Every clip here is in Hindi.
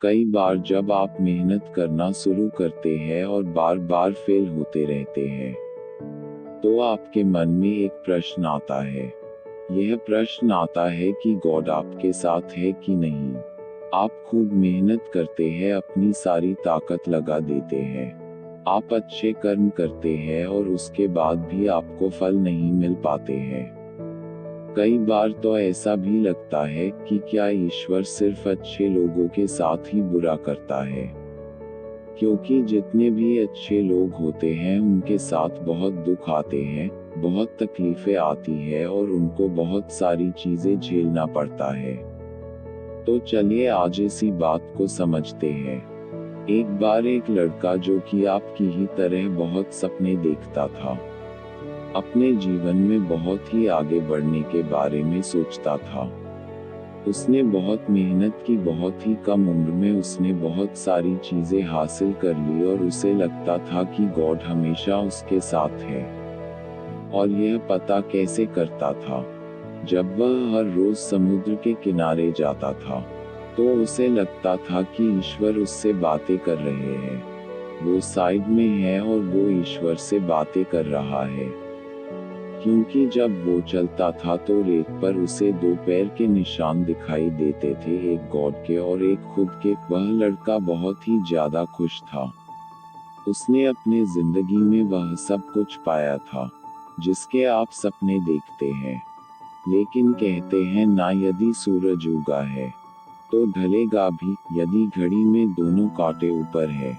कई बार जब आप मेहनत करना शुरू करते हैं और बार बार फेल होते रहते हैं, तो आपके मन में एक प्रश्न आता है। यह प्रश्न आता है कि गॉड आपके साथ है कि नहीं। आप खूब मेहनत करते हैं, अपनी सारी ताकत लगा देते हैं, आप अच्छे कर्म करते हैं और उसके बाद भी आपको फल नहीं मिल पाते हैं। कई बार तो ऐसा भी लगता है कि क्या ईश्वर सिर्फ अच्छे लोगों के साथ ही बुरा करता है, क्योंकि जितने भी अच्छे लोग होते हैं उनके साथ बहुत दुख आते हैं, बहुत तकलीफें आती है और उनको बहुत सारी चीजें झेलना पड़ता है। तो चलिए आज इसी बात को समझते हैं। एक बार एक लड़का जो कि आपकी ही तरह बहुत सपने देखता था, अपने जीवन में बहुत ही आगे बढ़ने के बारे में सोचता था। उसने बहुत मेहनत की, बहुत ही कम उम्र में उसने बहुत सारी चीजें हासिल कर ली और उसे लगता था कि गॉड हमेशा उसके साथ है। और यह पता कैसे करता था? जब वह हर रोज समुद्र के किनारे जाता था, तो उसे लगता था कि ईश्वर उससे बातें कर रहे हैं। वो साइड में है और वो ईश्वर से बातें कर रहा है, क्योंकि जब वो चलता था तो रेत पर उसे दो पैर के निशान दिखाई देते थे, एक गॉड के और एक खुद के। वह लड़का बहुत ही ज्यादा खुश था। उसने अपने जिंदगी में वह सब कुछ पाया था जिसके आप सपने देखते हैं। लेकिन कहते हैं ना, यदि सूरज उगा है तो ढलेगा भी, यदि घड़ी में दोनों कांटे ऊपर है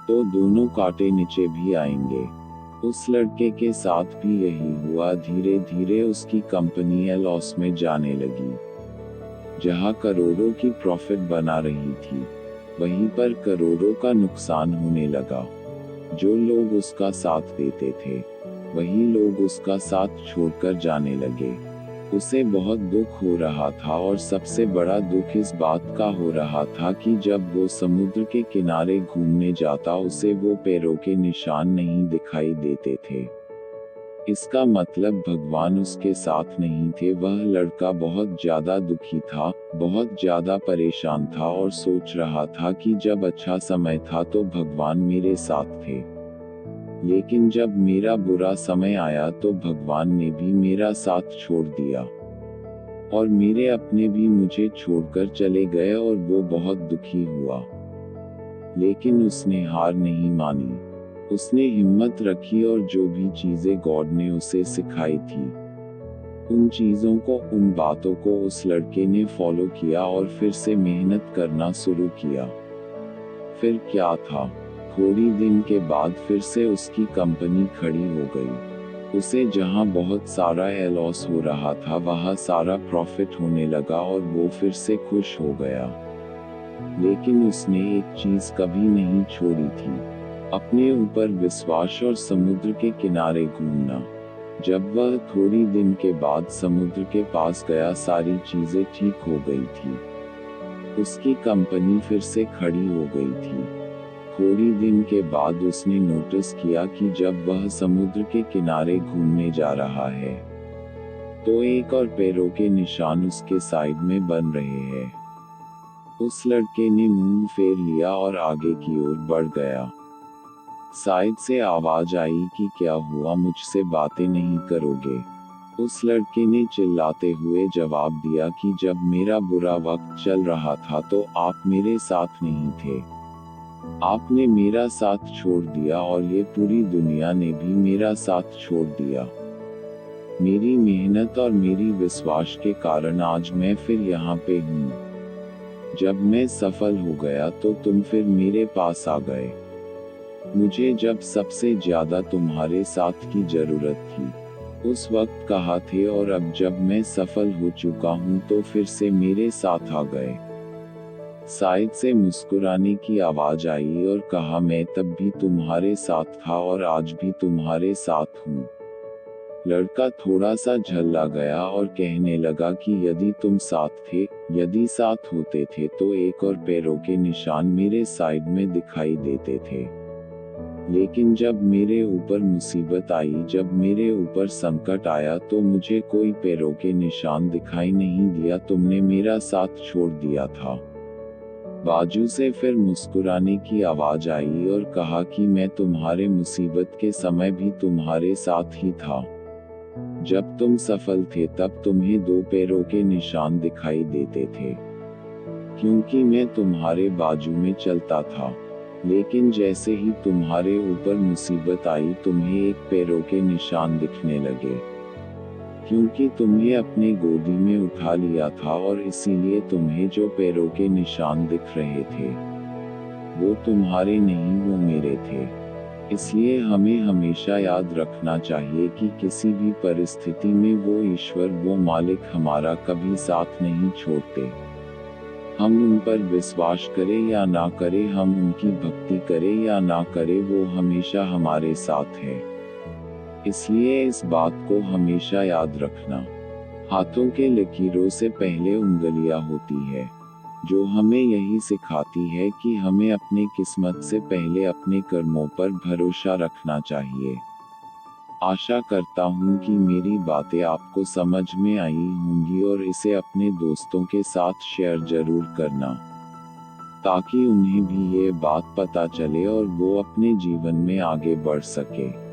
तो दोनों कांटे नीचे भी आएंगे। उस लड़के के साथ भी यही हुआ। धीरे धीरे उसकी कंपनी लॉस में जाने लगी। जहां करोड़ों की प्रॉफिट बना रही थी, वहीं पर करोड़ों का नुकसान होने लगा। जो लोग उसका साथ देते थे, वही लोग उसका साथ छोड़कर जाने लगे। उसे बहुत दुख हो रहा था और सबसे बड़ा दुख इस बात का हो रहा था कि जब वो समुद्र के किनारे घूमने जाता, उसे वो पैरों के निशान नहीं दिखाई देते थे। इसका मतलब भगवान उसके साथ नहीं थे। वह लड़का बहुत ज्यादा दुखी था, बहुत ज्यादा परेशान था और सोच रहा था कि जब अच्छा समय था तो भगवान मेरे साथ थे, लेकिन जब मेरा बुरा समय आया तो भगवान ने भी मेरा साथ छोड़ दिया और मेरे अपने भी मुझे छोड़कर चले गए और वो बहुत दुखी हुआ। लेकिन उसने हार नहीं मानी। उसने हिम्मत रखी और जो भी चीजें गॉड ने उसे सिखाई थी, उन चीजों को, उन बातों को उस लड़के ने फॉलो किया और फिर से मेहनत करना शुरू किया। फिर क्या था, थोड़ी दिन के बाद फिर से उसकी कंपनी खड़ी हो गई। उसे जहां बहुत सारा लॉस हो रहा था, वहां सारा प्रॉफिट होने लगा और वो फिर से खुश हो गया। लेकिन उसने एक चीज कभी नहीं छोड़ी थी, अपने ऊपर विश्वास और समुद्र के किनारे घूमना। जब वह थोड़ी दिन के बाद समुद्र के पास गया, सारी चीजें ठीक हो गई थी। उसकी कंपनी फिर से खड़ी हो गई थी। थोड़ी दिन के बाद उसने नोटिस किया कि जब वह समुद्र के किनारे घूमने जा रहा है, तो एक और पैरों के निशान उसके साइड में बन रहे हैं। उस लड़के ने मुंह फेर लिया और आगे की ओर बढ़ गया। साइड से आवाज आई कि क्या हुआ, मुझसे बातें नहीं करोगे? उस लड़के ने चिल्लाते हुए जवाब दिया कि जब मेरा बुरा वक्त चल रहा था तो आप मेरे साथ नहीं थे। आपने मेरा साथ छोड़ दिया और ये पूरी दुनिया ने भी मेरा साथ छोड़ दिया। मेरी मेहनत और मेरी विश्वास के कारण आज मैं फिर यहाँ पे हूँ। जब मैं सफल हो गया तो तुम फिर मेरे पास आ गए। मुझे जब सबसे ज्यादा तुम्हारे साथ की जरूरत थी, उस वक्त कहा थे, और अब जब मैं सफल हो चुका हूँ तो फिर से मेरे साथ आ गए। साइड से मुस्कुराने की आवाज आई और कहा, मैं तब भी तुम्हारे साथ था और आज भी तुम्हारे साथ हूँ। लड़का थोड़ा सा झल्ला गया और कहने लगा कि यदि तुम साथ थे, यदि साथ होते थे तो एक और पैरों के निशान मेरे साइड में दिखाई देते थे। लेकिन जब मेरे ऊपर मुसीबत आई, जब मेरे ऊपर संकट आया तो मुझे कोई पैरों के निशान दिखाई नहीं दिया। तुमने मेरा साथ छोड़ दिया था। बाजू से फिर मुस्कुराने की आवाज आई और कहा कि मैं तुम्हारे मुसीबत के समय भी तुम्हारे साथ ही था। जब तुम सफल थे तब तुम्हें 2 पैरों के निशान दिखाई देते थे, क्योंकि मैं तुम्हारे बाजू में चलता था। लेकिन जैसे ही तुम्हारे ऊपर मुसीबत आई तुम्हें 1 पैरों के निशान दिखने लगे, क्योंकि तुम्हें अपने गोदी में उठा लिया था और इसीलिए तुम्हें जो पैरों के निशान दिख रहे थे वो तुम्हारे नहीं, वो मेरे थे। इसलिए हमें हमेशा याद रखना चाहिए कि किसी भी परिस्थिति में वो ईश्वर, वो मालिक हमारा कभी साथ नहीं छोड़ते। हम उन पर विश्वास करें या ना करें, हम उनकी भक्ति करें या ना करें, वो हमेशा हमारे साथ है। इसलिए इस बात को हमेशा याद रखना। हाथों के लकीरों से पहले उंगलियां होती है, जो हमें यही सिखाती है कि हमें अपने किस्मत से पहले अपने कर्मों पर भरोसा रखना चाहिए। आशा करता हूँ कि मेरी बातें आपको समझ में आई होंगी और इसे अपने दोस्तों के साथ शेयर जरूर करना, ताकि उन्हें भी ये बात पता चले और वो अपने जीवन में आगे बढ़ सके।